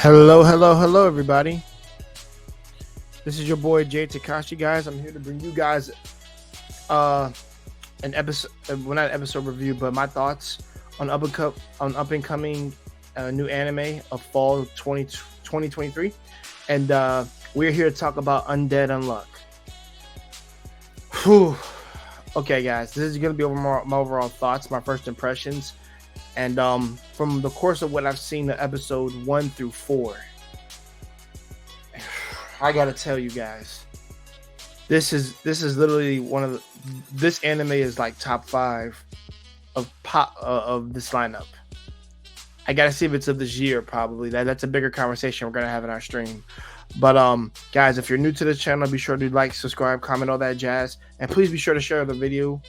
Hello, everybody. This is your boy Jay Takashi, guys. I'm here to bring you guys an episode, well, not an episode review, but my thoughts on up and coming new anime of fall 2023, and we're here to talk about Undead Unluck. Whew. Okay, guys, this is gonna be my overall thoughts, my first impressions. And from the course of what I've seen, the episode 1 through 4, I gotta tell you guys, this is literally this anime is like top 5 of this lineup. I gotta see if it's of this year. Probably that's a bigger conversation we're gonna have in our stream. But guys, if you're new to the channel, be sure to like, subscribe, comment, all that jazz, and please be sure to share the video.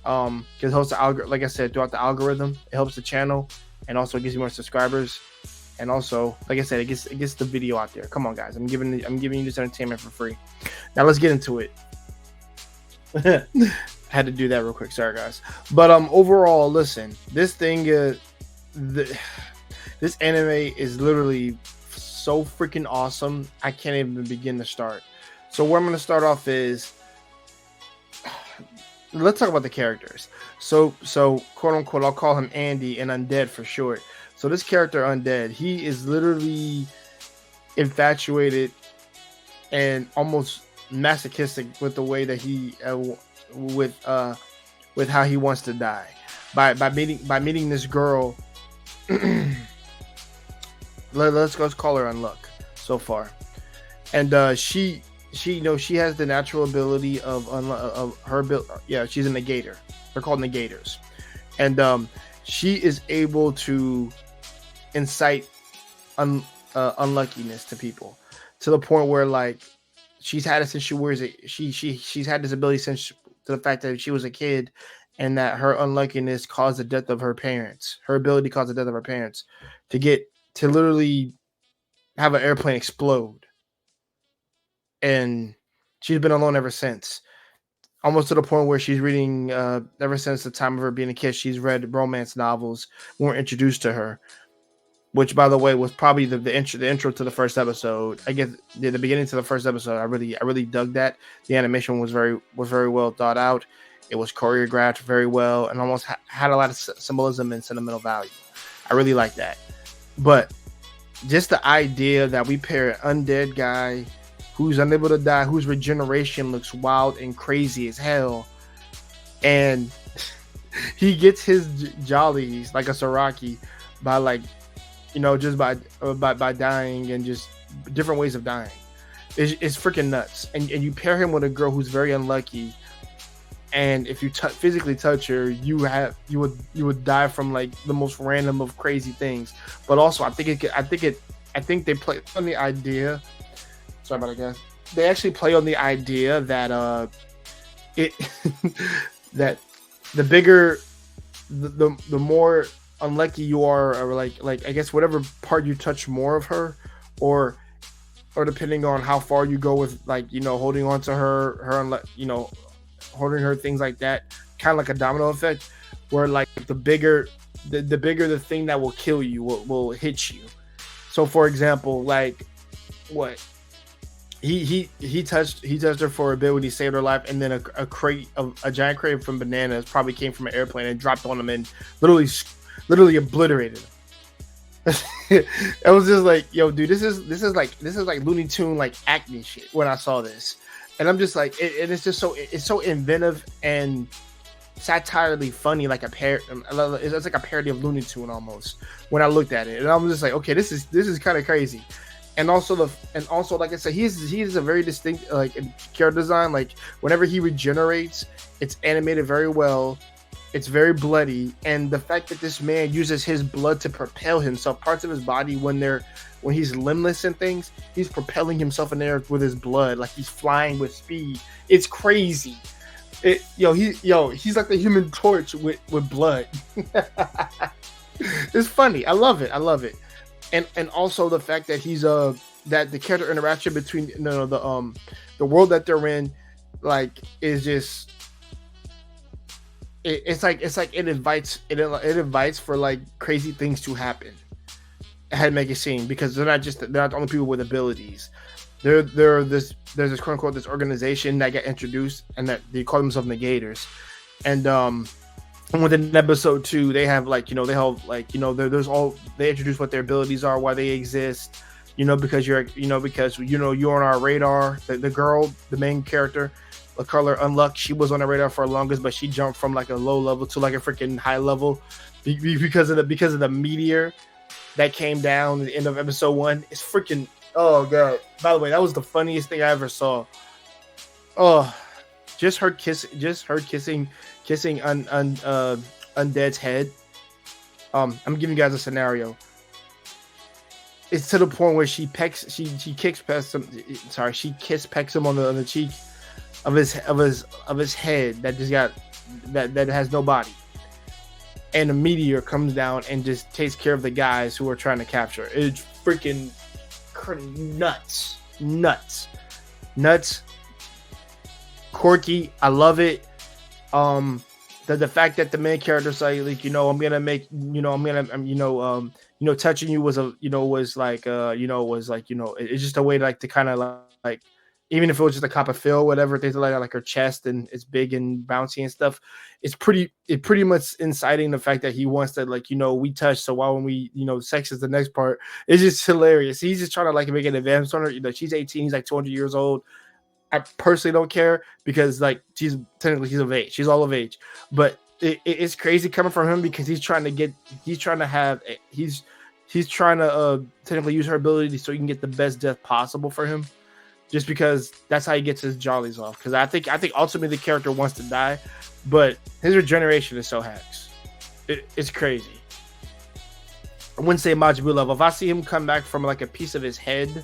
Because it helps the algorithm, like I said, throughout the algorithm, it helps the channel, and also gives you more subscribers, and also, like I said, it gets the video out there. Come on, guys, I'm giving you this entertainment for free. Now let's get into it. Had to do that real quick, sorry guys. But overall, listen, this thing, this anime is literally so freaking awesome. I can't even begin to start. So where I'm gonna start off is, let's talk about the characters. So quote unquote, I'll call him Andy and Undead for short. So this character Undead, he is literally infatuated and almost masochistic with the way that he with how he wants to die by meeting this girl. let's call her Unluck so far, and she has the natural ability of her ability. Yeah, she's a negator. They're called negators, and she is able to incite unluckiness to people, to the point where, like, she's had it since she's had this ability since to the fact that she was a kid, and that her unluckiness caused the death of her parents. Her ability caused the death of her parents to literally have an airplane explode. And she's been alone ever since, almost to the point where she's reading, ever since the time of her being a kid, she's read romance novels. We were introduced to her, which, by the way, was probably the intro to the first episode. I guess the beginning to the first episode. I really dug that. The animation was very well thought out. It was choreographed very well, and almost had a lot of symbolism and sentimental value. I really like that. But just the idea that we pair an undead guy who's unable to die, whose regeneration looks wild and crazy as hell, and he gets his jollies like a Saraki by, like, just by dying, and just different ways of dying. It's freaking nuts. And you pair him with a girl who's very unlucky, and if you physically touch her, you would die from, like, the most random of crazy things. But also, I think they play on the idea. Sorry about that, guys. They actually play on the idea that that the bigger, the more unlucky you are, or like I guess whatever part you touch more of her, or depending on how far you go with, like, holding on to her holding her, things like that, kind of like a domino effect, where, like, the bigger the thing that will kill you will hit you. So, for example, like, what he touched her for ability, saved her life, and then a giant crate from bananas probably came from an airplane and dropped on him and literally obliterated him. It was just like, yo, dude, this is like Looney Tune, like, acne shit when I saw this. And I'm just like, it's so inventive and satirically funny, like it's like a parody of Looney Tune almost when I looked at it. And I'm just like, okay, this is kind of crazy. And also, like I said, he's a very distinct, like, character design. Like, whenever he regenerates, it's animated very well. It's very bloody, and the fact that this man uses his blood to propel himself, parts of his body, when he's limbless and things, he's propelling himself in the air with his blood, like he's flying with speed. It's crazy. He's like the Human Torch with blood. It's funny. I love it. And also the fact that he's that the character interaction between the world that they're in, like, is just, it invites for, like, crazy things to happen. I had to make a scene because they're not the only people with abilities. There's this quote unquote this organization that got introduced and that they call themselves Negators, and within episode 2 they have like they have like there's all they introduce what their abilities are, why they exist, because you're on our radar. The girl, the main character, the color Unluck, she was on the radar for the longest, but she jumped from like a low level to like a freaking high level because of the meteor that came down at the end of episode 1. It's freaking, oh god. By the way, that was the funniest thing I ever saw. Oh, just her kissing Undead's head. I'm giving you guys a scenario. It's to the point where she pecks him on the cheek of his head that just got that has no body. And a meteor comes down and just takes care of the guys who are trying to capture. It's freaking nuts. Quirky. I love it. The fact that the main character's like I'm gonna make touching you was it's just a way to kind of like even if it was just a cup of fill, whatever, things like her chest and it's big and bouncy and stuff. It pretty much inciting the fact that he wants to we touch, so why when we sex is the next part. It's just hilarious. He's just trying to make an advance on her. She's 18, he's like 200 years old. I personally don't care because she's of age. She's all of age, but it's crazy coming from him because he's trying to technically use her ability so he can get the best death possible for him, just because that's how he gets his jollies off. Because I think ultimately the character wants to die, but his regeneration is so hacks. It's crazy. I wouldn't say Majin level. If I see him come back from like a piece of his head,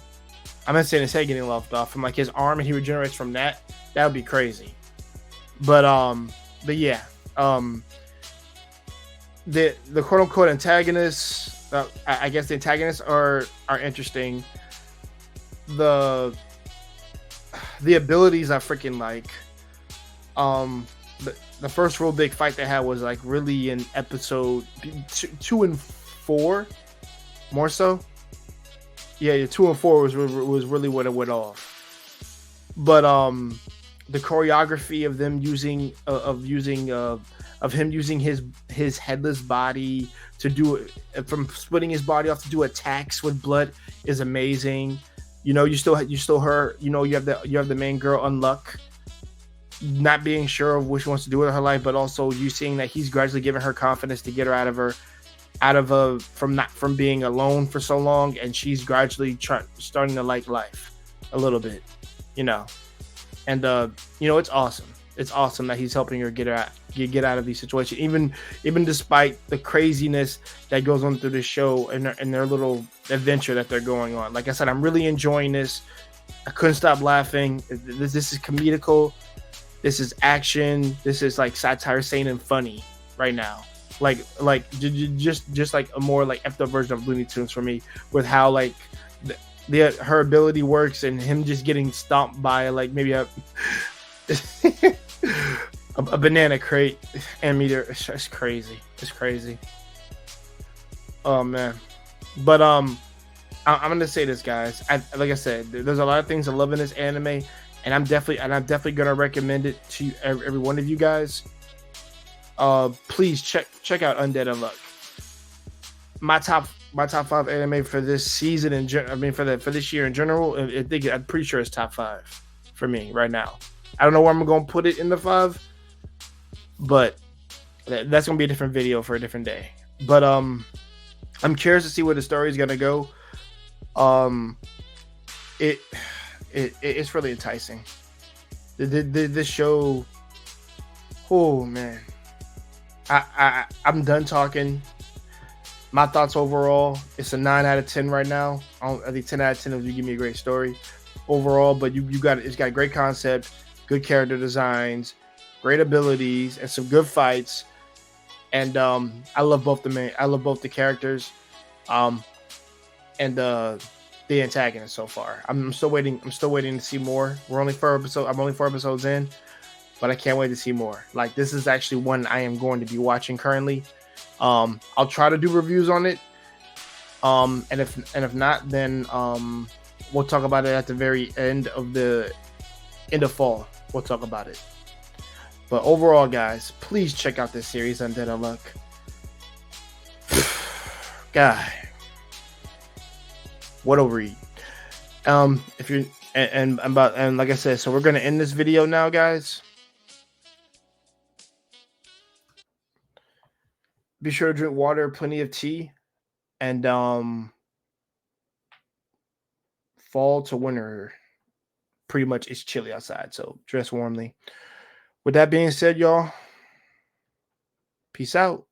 I'm not saying his head getting left off from like his arm and he regenerates from that would be crazy. But yeah, the quote unquote antagonists, I guess the antagonists are interesting. The abilities I freaking like. The first real big fight they had was like really in episode 2 and 4, more so. Yeah, 2 and 4 was really what it went off. But the choreography of them using him using his headless body to do it, from splitting his body off to do attacks with blood, is amazing. You still her. You have the main girl Unluck, not being sure of what she wants to do with her life, but also you seeing that he's gradually giving her confidence to get her from being alone for so long, and she's gradually starting to like life a little bit, and it's awesome. It's awesome that he's helping her get out of these situations, even despite the craziness that goes on through the show and their little adventure that they're going on. Like I said, I'm really enjoying this. I couldn't stop laughing. This is comedical. This is action. This is like satire, sane and funny right now. Just like a more like effed up version of Looney Tunes for me, with how like her ability works and him just getting stomped by like maybe a banana crate and meteor. It's crazy. It's crazy. Oh man. But I'm gonna say this, guys. Like I said, there's a lot of things I love in this anime, and I'm definitely gonna recommend it to every one of you guys. Please check out Undead Unluck. My top 5 anime for this season and for this year in general. I'm pretty sure it's top 5 for me right now. I don't know where I'm gonna put it in the 5, but that's gonna be a different video for a different day. But I'm curious to see where the story is gonna go. It's really enticing. The show. Oh man. I'm done talking. My thoughts overall, it's a 9 out of 10 right now. I think 10 out of 10 if you give me a great story overall, but it's got great concept, good character designs, great abilities, and some good fights. And I love both the characters, and the antagonist so far. I'm still waiting to see more. I'm only 4 episodes in, but I can't wait to see more. Like, this is actually one I am going to be watching currently. I'll try to do reviews on it And if not, then we'll talk about it at the very end of fall. We'll talk about it. But overall, guys, please check out this series, Undead Unluck. God, what a read. If you're and like I said, so we're gonna end this video now, guys. Be sure to drink water, plenty of tea, and fall to winter, pretty much it's chilly outside, so dress warmly. With that being said, y'all, peace out.